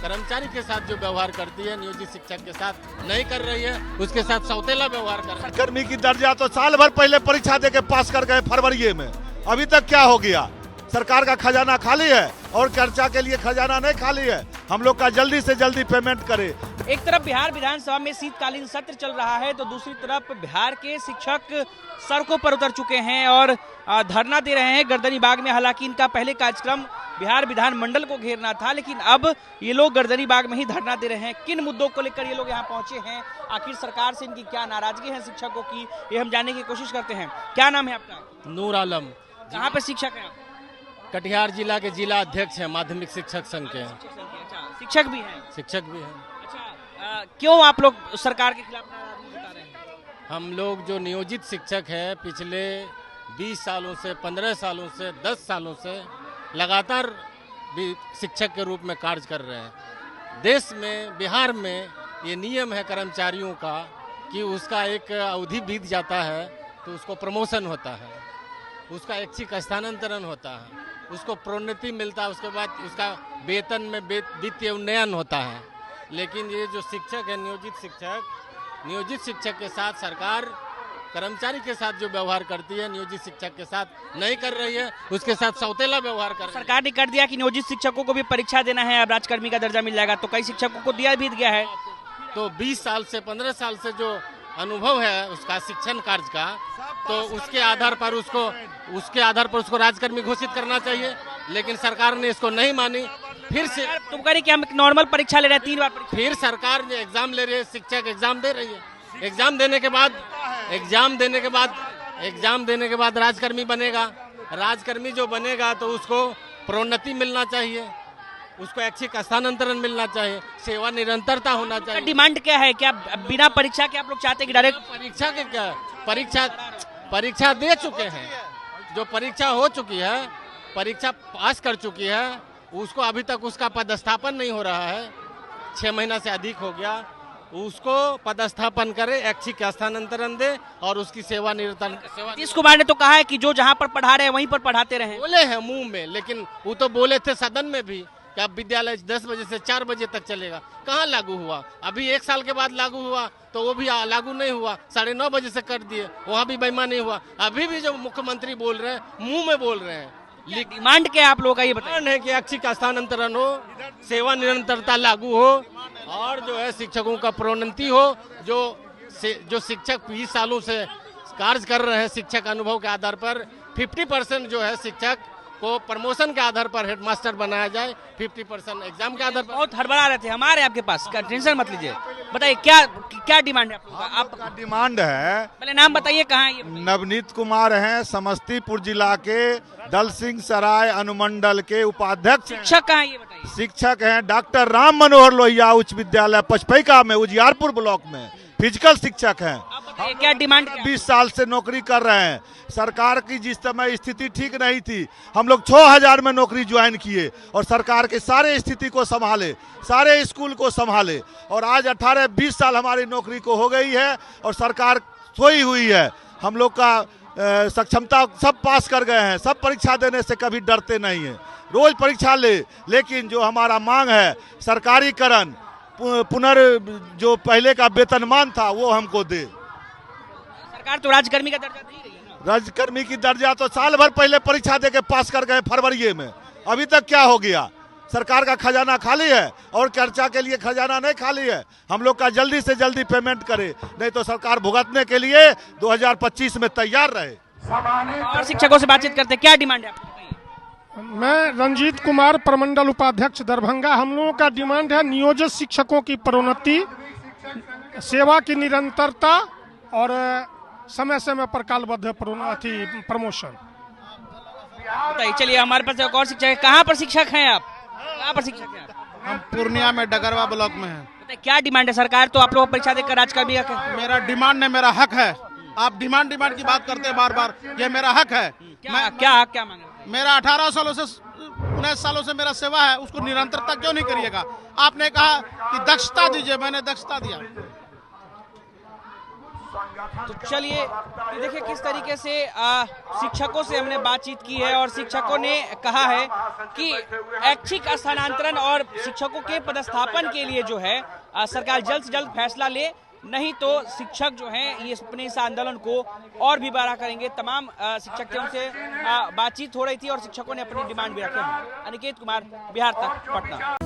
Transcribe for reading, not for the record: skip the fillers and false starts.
कर्मचारी के साथ जो व्यवहार करती है नियोजित शिक्षक के साथ नहीं कर रही है, उसके साथ सौतेला व्यवहार कर रही है। कर्मी की दर्जा तो साल भर पहले परीक्षा देके पास कर गए फरवरी में, अभी तक क्या हो गया? सरकार का खजाना खाली है और चर्चा के लिए खजाना नहीं खाली है। हम लोग का जल्दी से जल्दी पेमेंट करे। एक तरफ बिहार विधानसभा में शीतकालीन सत्र चल रहा है तो दूसरी तरफ बिहार के शिक्षक सड़कों पर उतर चुके हैं और धरना दे रहे हैं गर्दनीबाग में। हालांकि इनका पहले कार्यक्रम बिहार विधानमंडल को घेरना था, लेकिन अब ये लोग गर्दनीबाग में ही धरना दे रहे हैं। किन मुद्दों को लेकर ये लोग यहाँ पहुंचे हैं, आखिर सरकार से इनकी क्या नाराजगी है शिक्षकों की, ये हम जानने की कोशिश करते हैं। क्या नाम है आपका? नूर आलम। कहाँ पे शिक्षक है आप? कटिहार जिला के जिला अध्यक्ष हैं, माध्यमिक शिक्षक संघ के हैं। शिक्षक भी हैं? शिक्षक भी हैं। अच्छा, क्यों आप लोग सरकार के खिलाफ नाराजगी जता रहे हैं? हम लोग जो नियोजित शिक्षक है पिछले 20 सालों से, 15 सालों से, 10 सालों से लगातार भी शिक्षक के रूप में कार्य कर रहे हैं। देश में, बिहार में ये नियम है कर्मचारियों का कि उसका एक अवधि बीत जाता है तो उसको प्रमोशन होता है, उसका ऐच्छिक स्थानांतरण होता है, उसको प्रोन्नति मिलता है, उसके बाद उसका वेतन में वित्तीय उन्नयन होता है। लेकिन ये जो शिक्षक है नियोजित शिक्षक के साथ सरकार कर्मचारी के साथ जो व्यवहार करती है नियोजित शिक्षक के साथ नहीं कर रही है, उसके साथ सौतेला व्यवहार कर रही है। सरकार ने कर दिया कि नियोजित शिक्षकों को भी परीक्षा देना है, अब राजकर्मी का दर्जा मिल जाएगा, तो कई शिक्षकों को दिया भी गया है। तो 20 साल से 15 साल से जो अनुभव है उसका शिक्षण कार्य का, तो उसके आधार पर उसको राजकर्मी घोषित करना चाहिए, लेकिन सरकार ने इसको नहीं मानी। फिर से तुम कह रही कि हम नॉर्मल परीक्षा ले रहे हैं, 3 बार परीक्षा। फिर सरकार ने एग्जाम ले रही है, शिक्षक एग्जाम दे रही है। एग्जाम देने के बाद राजकर्मी बनेगा। राजकर्मी जो बनेगा तो उसको प्रोन्नति मिलना चाहिए, उसको ऐच्छिक स्थानांतरण मिलना चाहिए, सेवा निरंतरता होना चाहिए। डिमांड क्या है? क्या बिना परीक्षा के आप लोग चाहते हैं कि डायरेक्ट परीक्षा के क्या? परीक्षा दे चुके हैं, जो परीक्षा हो चुकी है, परीक्षा पास कर चुकी है, उसको अभी तक उसका पदस्थापन नहीं हो रहा है, 6 महीना से अधिक हो गया, उसको पदस्थापन करे, ऐच्छिक स्थानांतरण दे और उसकी सेवा निरंतर। नीतीश कुमार ने तो कहा है कि जो जहां पर पढ़ा रहे हैं वहीं पर पढ़ाते रहे। बोले हैं मुंह में, लेकिन वो तो बोले थे सदन में भी कि अब विद्यालय 10 बजे से 4 बजे तक चलेगा। कहाँ लागू हुआ? अभी 1 साल के बाद लागू हुआ तो वो भी लागू नहीं हुआ, 9:30 बजे से कर दिए, वहाँ भी बेईमानी हुआ। अभी भी जो मुख्यमंत्री बोल रहे हैं, मुंह में बोल रहे हैं। डिमांड क्या है आप लोगों का, ये बताएं? है कि ऐच्छिक स्थानांतरण हो, सेवा निरंतरता लागू हो और जो है शिक्षकों का प्रोन्नति हो। जो शिक्षक 20 सालों से कार्य कर रहे हैं, शिक्षक अनुभव के आधार पर 50% जो है शिक्षक को प्रमोशन के आधार पर हेडमास्टर बनाया जाए, 50% एग्जाम के आधार पर। बहुत हड़बड़ा रहे थे हमारे आपके पास, टेंशन मत लीजिए। बताइए क्या डिमांड है आपका? डिमांड है, पहले नाम बताइए, कहाँ है ये? नवनीत कुमार हैं, समस्तीपुर जिला के दल सिंह सराय अनुमंडल के उपाध्यक्ष। शिक्षक कहाँ है ये बताइए? शिक्षक हैं डॉक्टर राम मनोहर लोहिया उच्च विद्यालय पचपैका में, उजियारपुर ब्लॉक में फिजिकल शिक्षक हैं। क्या डिमांड? 20 साल से नौकरी कर रहे हैं। सरकार की जिस समय स्थिति ठीक नहीं थी, हम लोग 6000 में नौकरी ज्वाइन किए और सरकार के सारे स्थिति को संभाले, सारे स्कूल को संभाले और आज 18-20 साल हमारी नौकरी को हो गई है और सरकार सोई हुई है। हम लोग का सक्षमता सब पास कर गए हैं, सब परीक्षा देने से कभी डरते नहीं है, रोज परीक्षा लेकिन जो हमारा मांग है सरकारीकरण, जो पहले का वेतनमान था वो हमको दे। सरकार तो राजकर्मी का दर्जा दे रही है ना? राजकर्मी की दर्जा तो साल भर पहले परीक्षा देके पास कर गए फरवरी में, अभी तक क्या हो गया? सरकार का खजाना खाली है और चर्चा के लिए खजाना नहीं खाली है। हम लोग का जल्दी से जल्दी पेमेंट करे, नहीं तो सरकार भुगतने के लिए 2025 में तैयार रहे। और शिक्षकों से बातचीत करते, क्या डिमांड है आपकी? मैं रंजीत कुमार, प्रमंडल उपाध्यक्ष दरभंगा। हम लोगों का डिमांड है नियोजित शिक्षकों की प्रोन्नति, सेवा की निरंतरता और समय समय पर कालबद्ध प्रमोशन। बताइए, चलिए हमारे पास एक और शिक्षक है। कहाँ पर शिक्षक हैं आप? कहाँ पर शिक्षक हैं? हम पूर्णिया में डगरवा ब्लॉक में हैं। बताइए, क्या डिमांड है? सरकार तो आप लोग परीक्षा देकर राजकर्मी का। मेरा डिमांड है, मेरा हक है। आप डिमांड की बात करते हैं बार बार, ये मेरा हक है। क्या मांग रहे? मेरा 18 सालों से 19 सालों से मेरा सेवा है, उसको निरंतरता क्यों नहीं करिएगा? आपने कहा कि दक्षता दीजिए, मैंने दक्षता दिया। तो चलिए ये देखिए किस तरीके से शिक्षकों से हमने बातचीत की है और शिक्षकों ने कहा है कि ऐच्छिक स्थानांतरण और शिक्षकों के पदस्थापन के लिए जो है सरकार जल्द से जल्द फैसला ले, नहीं तो शिक्षक जो हैं ये अपने इस आंदोलन को और भी बड़ा करेंगे। तमाम शिक्षक थे, उनसे बातचीत हो रही थी और शिक्षकों ने अपनी डिमांड भी रखे हैं। अनिकेत कुमार, बिहार तक, पटना।